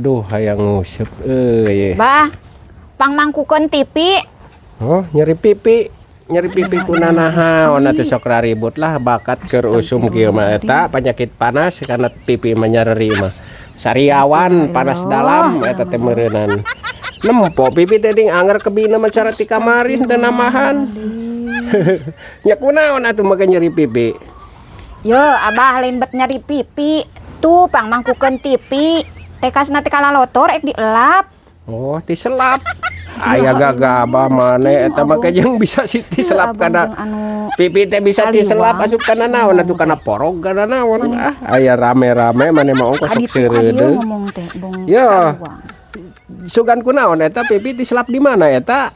Duh, hayang ngusep Bah, pangmangkukeun tipi. Oh, nyeri pipi kunanaha ona teh sok raribut lah bakat keur usum kieu mah eta penyakit panas karena pipi menyeri mah. Sariawan panas dalam eta teh meureunan. Nempo pipi teh ding anger kebina macara ti kamari teu namahan. Nya kunaon atuh mah nyeri pipi? Yo, abah lain bet nyeri pipi. Tuh pangmangkukeun tipi. Tekasna teh kalalotor ek dielap. Oh, diselap. Aya gagaba maneh eta mah yang bisa si diselap kana pipi teh bisa diselap asup kana naon atuh kana porog kana naon. Aya rame-rame maneh mah ongkos sok seureudeuh. Yo. Sugan kunaon eta pipi diselap di mana eta?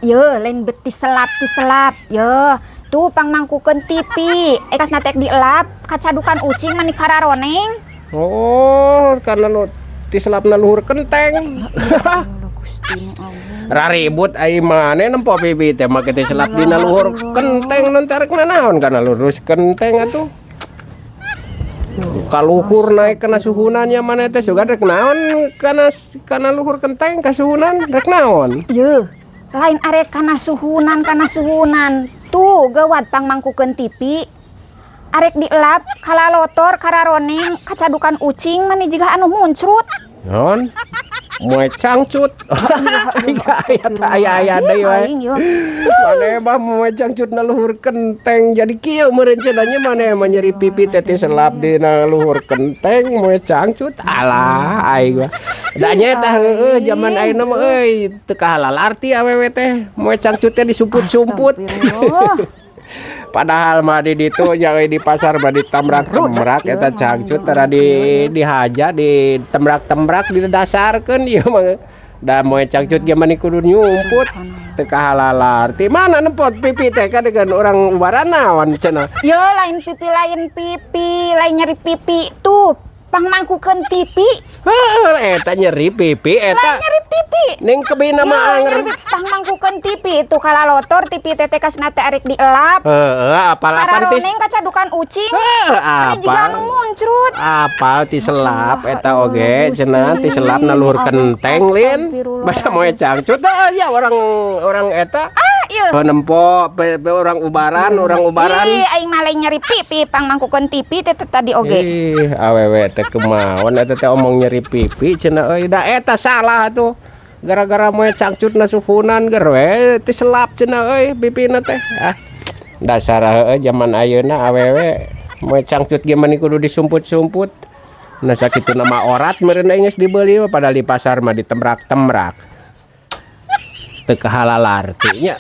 Yo, lain bet diselap. Yo, tuh pangmangkukeun tipi. Ekasna teh dielap kacadukan ucing mani kararoneng. Oh, karena lu diselapna luhur kenteng. Raribut ai maneh nempo pipi teh make diselap dina luhur kenteng nu tarekna naon kana lurus kenteng atuh. Kaluhur naik kana suhunannya maneh teh sugan rek naon kana luhur kenteng ka suhunan rek naon? Yeuh, lain arek kana suhunan. Tuh gawat pangmangkukeun tipi. Arek dielap kalalotor kararoneng kacadukan ucing mani jiga anu muncrut. Non moe cangcut. Aya deui wae. Maneh mah moe cangcut na luhur kenteng jadi kieu meureun cenanya maneh mah nyeri pipi teh selap dina luhur kenteng moe cangcut. Alah aing mah. Da nya tah heueuh zaman ayeuna mah euy teu kahalal arti awewe teh moe cangcut teh disumput-sumput. Padahal mah di ditu jangan di pasar mah ditambrak-tembrak eta cangcut tara dihaja ditembrak-tembrak didasarkeun ieu mah da moe cangcut ge mah kudu nyumput teu kahalal arti mana nempot pipi teh kadegan urang ubaran naon cenah. Yo lain lain nyeri pipi tuh pangmangkukeun tipi. Heuh eta nyeri pipi eta. Lain nyeri pipi. Ning kebina mah anger pangmangkukeun tipi itu kalalotor tipi teh kasna teh arek dielap. Heeh, apal-apal tis. Kararoneng kacadukan ucing. Apal. Jiga anu muncrut. Apal tiselap eta oge cenah tiselap na luhur kenteng lin. Basa moe cangcut ya orang eta. Ieu. Nempo orang ubaran. Ih, aing mah lain nyeri pipi pangmangkukeun tipi teh tadi oge. Ih, awewe teh kumaon eta teh omong nyeri pipi cenah euy da eta salah tuh. Gara-gara moe cangcut na suhunan ger we tiselap cenah euy pipina teh. Ah. Dasar heueuh zaman ayeuna awewe moe cangcut ge mani kudu disumput-sumput. Nah sakitu nama orat meureun geus dibeuli padahal di pasar mah ditembrak-tembrak. Teu kahalal artinya.